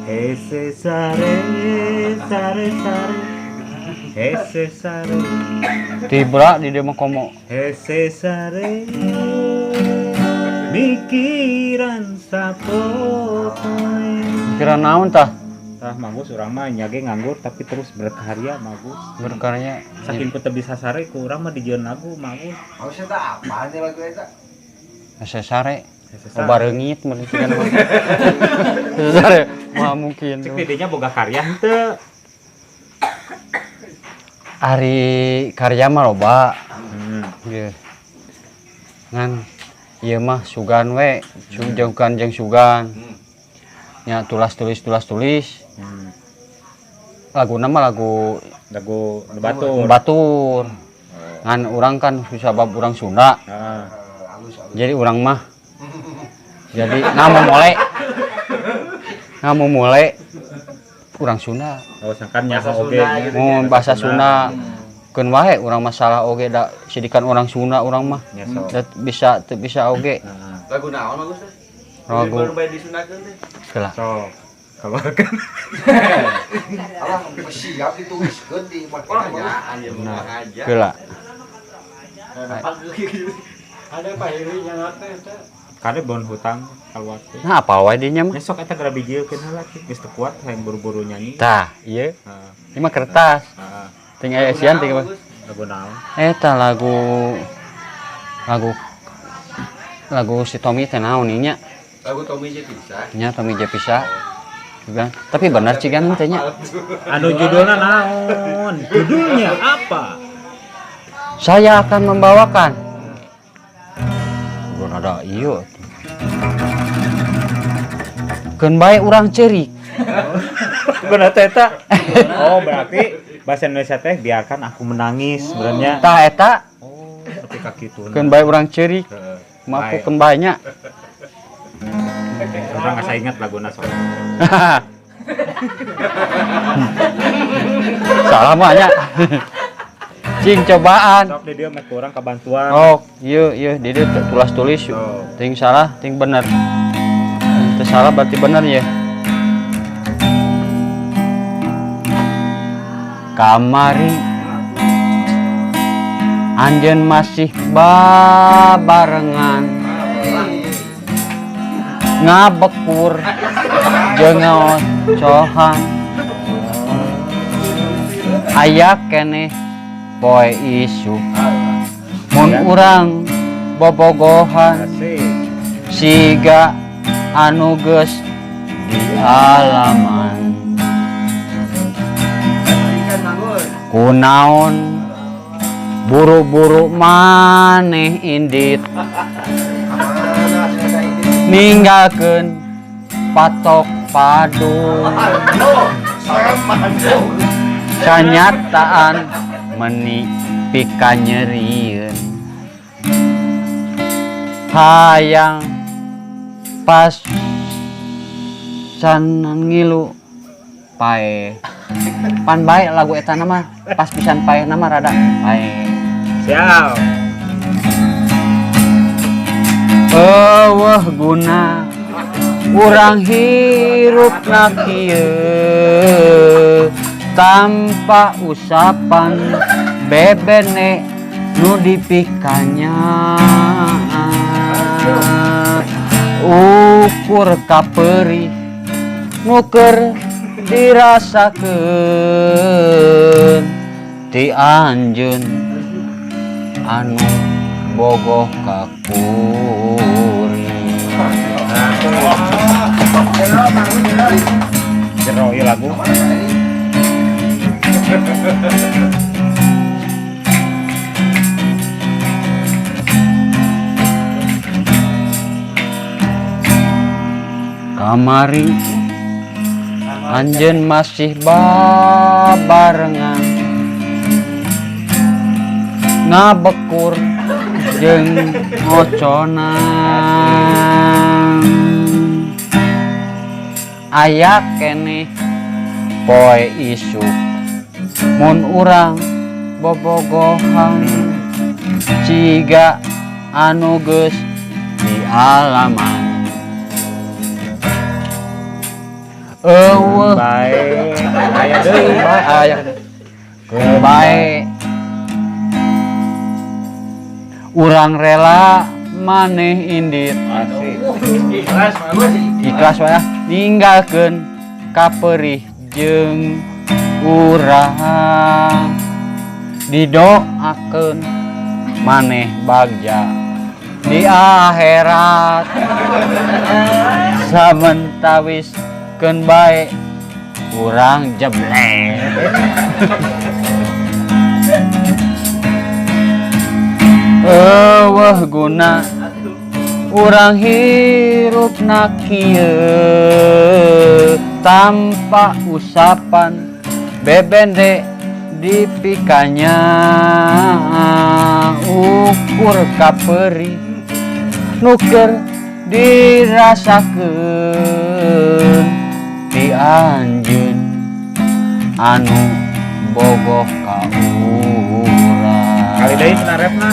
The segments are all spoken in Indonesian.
Hese sare sare sare hese sare Tibra di dia mah komo. hese sare mikiran sapopoe. Kira naon tah? Tah magus urang mah nyage nganggur tapi terus berkarya magus. Berkarya Saking ku teu bisa sare ku urang mah dijieun lagu magus. Harusnya tak apa aja lagu eta. sesare. Hese Oh sare. bareungit mun kitu kan. Sesare mah mungkin. Cek dedenya boga karya henteu. Ari karya mah loba. Ieu. Ngan ieu mah sugan we, jeung sugan. Nya tulis. Laguna mah lagu batur. batur. Ngan urang kan sabab urang Sunda. Heeh. Jadi urang mah jadi ngamu mulai urang Sunda. Oh sangkan nyaho oge. Mau bahasa Sunda. Keun wae urang masalah oge da sidikan orang Sunda urang mah. Nyaso. Da teu bisa oge. Lagu naon bagus teh? Lagu Baru bae disunatkeun teh. kelah. Sok. Keluarkan. Alah siap dituliskeun di pertanyaan ya mah aja. Kelah. Ada Pak Heri yang teh teh. Kade bon hutang kaluar teh. Nah apa wae dinya mah? Besok eta gara bijieulkeun heula geus teu kuat hayang buru-buru nyanyi. Tah, ieu. Heeh. Ieu mah kertas. Heeh. Ting aya sian ting apa? Lagu naon? Eta lagu si Tommy teh naon ieu nya? Lagu Tommy J Pisah. Nya Tommy Jepisa. Juga. Tapi benar cigan teh nya. Anu judulna naon? Judulnya apa? Saya akan membawakan. Belum ada iyo. Keun bae urang ceurik. Bener teh eta. Oh, berarti bahasa Indonesia teh biarkan aku menangis sebenarnya. Tah eta Oh, tapi ka kitu. keun bae urang ceurik. Heeh. Maku keun bae nya. Urang asa inget laguna sok. Salah mah nya. Cing cobaan. Sok di dieu make urang kabantuan. Oh, ieu di dieu tulis. Ting salah, ting bener. Teu salah berarti bener ya. Kamari anjeun masih babarengan ngabekur jeung ngaocohan aya keneh poe isu mun urang bobogohan Asik. siga anu geus di halaman kunaon buru-buru maneh indit ninggalkeun patok padu sanyataan meni pikanyerieun hayang pas sanan ngilu pae pan bae lagu eta nama pas pisan pae nama rada pae Siap. eueuh guna urang hirup na kieu tanpa usapan bebene nu dipikanya ukur kaperi nuker dirasakeun ti anjeun anu bogoh kakuri Jero ieu lagu. kamari anjeun masih babarengan ngabekur jeung ngoconan aya keneh poe isu mun urang bobogohan ciga anu geus di alaman eueuh baik aya deui aya bae urang rela maneh indit asik ikhlas wae ninggalkeun kaperih jeung urang didoakeun maneh bagja di akhirat samentawis keun bae urang jeblek eueuh guna urang hirupna kieu tanpa usapan bebende dipikanya ukur kaperi nuker dirasakeun ti anjeun anu bogoh ka urang kali deui narepna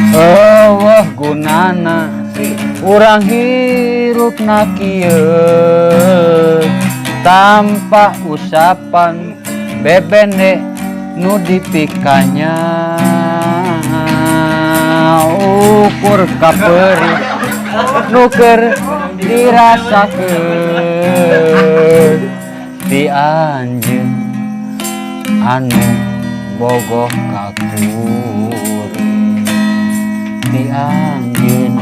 eueuh gunana urang hirupna kieu tanpa usapan bebende nu dipikanya ukur kaperi nuker dirasakeun ti anjeun anu bogoh ka kuring ti anjeun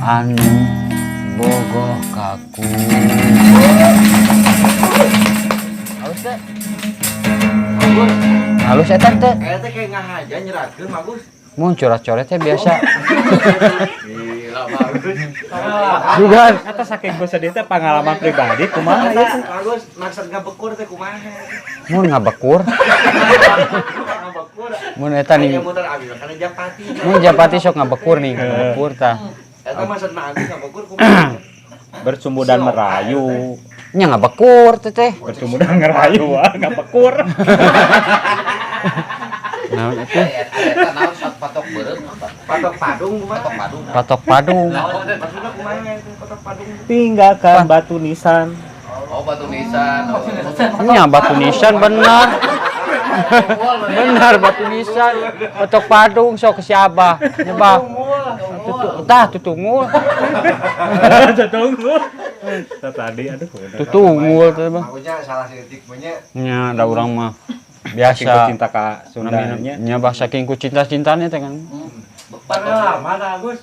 anu bogoh ka kuring halus eta teh Kayak teh kayak ngahaja nyerahkeun bagus. mun coret-coret teh biasa Gila bagus. juga eta saking geus dieu teh pengalaman pribadi kumaha ya Bagus maksud ngabekur teh kumaha? mun ngabekur Ngabekur. mun eta nih Aya muter abi kana Japati. mun Japati sok ngabekur nih ngabekur tah Eta maksudna abi ngabekur kumaha? bersumbu dan merayu nya ngabekur teh bersumbu dan ngerayu ngabekur naon itu Eta naon patok beureum apa? Patok padung kumaha? Patok padung. patok padung Maksudna kumaha itu patok padung? tinggalkan batu nisan Oh batu nisan. nya batu nisan benar benar batu nisan patok padung sok ke si Abah nyebah tutungul tunggu tadi aduh tutungul teh Bang Maksudnya salah setik nya. nya da urang mah saking biasa cinta ka Sundanya nya bah saking ku cinta-cintanya teh kan Pengalaman Agus.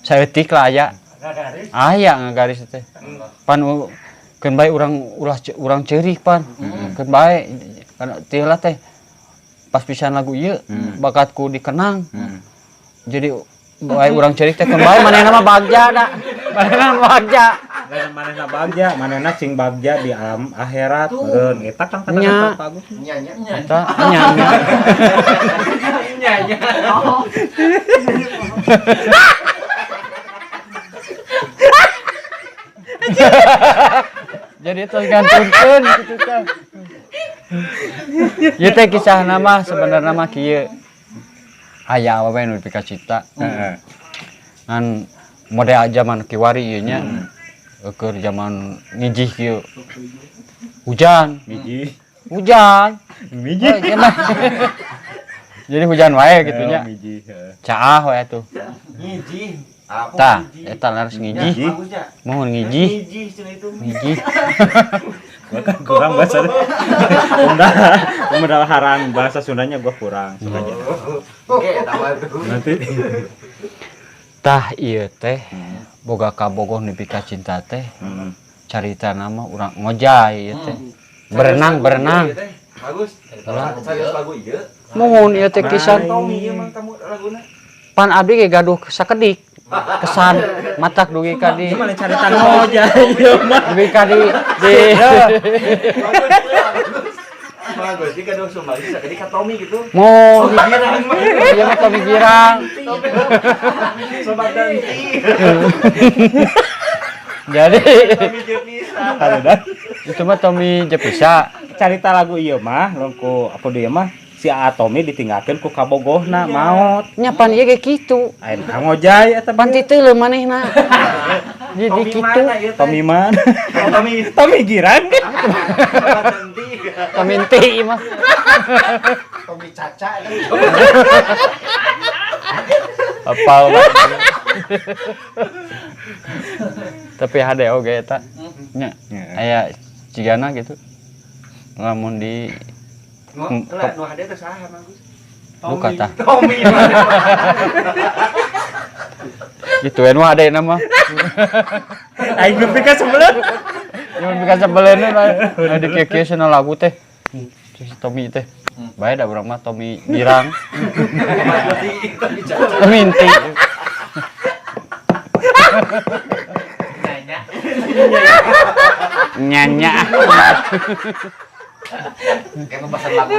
saeutik lah aya Gagaris. aya ngagaris teh pan keun bae urang ceurih pan keun bae kana teu lah teh pas pisan lagu ieu bakatku dikenang jadi bae urang ceurih teh keun bae manehna mah bagja da manehna bagja manehna bagja manehna cing bagja di alam akhirat meureun eta kan Nya. kata bagus Nya nya. eta nya Nya nya. jadi tergantungkeun kitu teh ieu teh kisahna mah sebenarnya mah kieu aya awewe nu pika cita heeh kan model zaman kiwari ieu nya keur zaman ngijih kieu hujan miji Oh, cenah. Jadi hujan wae gitu nya miji caah wae tuh Ngiji. Apa? tah eta laras ngijih Bagusnya. mohon ngijih Ngiji cenah itu. ngijih bahkan kurang bahasa udah haran bahasa Sundanya gua kurang sengaja Oke, tambah tuh. nanti tah ieu teh boga kabogoh nepi ka cinta teh hmm. carita nama urang ngojay ieu teh berenang Bagus. Lah. Saya lagu ieu. mohon ieu teh kisah Tommy ieu mah kamu laguna. pan abdi ge gaduh sakedik kesan matak dugi ka di Gimana carita aja ieu mah dugi ka di Bagus, dia kan sumbang bisa jadi ka Tommy gitu. mohon ieu mah Tommy Girang Sobat ganti. jadi Tommy Jepisa. Halo dah itu mah Tommy Jepisa carita lagu ieu mah longko apa dia mah si Atomi ditinggalkeun ku kabogohna maot. Nya pan ieu ge kitu. Ayeuna Kang Ojay eta Pan ti teu manehna. Jadi kitu. Tommy man. Tommy Girang kan. Kaminti mah. Tommy Caca Apal banget. Tapi hade oge eta. Nya aya cigana gitu. Lamun di Nu hade teh saha Bagus? Buka tah. Tommy. Gitu anu hade nama. Aing nepi ka sebelah. Mun bika sabeleuna lah di kieu cenah lagu teh. Si Tommy teh. Bae da urang mah Tommy Girang. Minti. Nyanya. kayak pembahasan lagu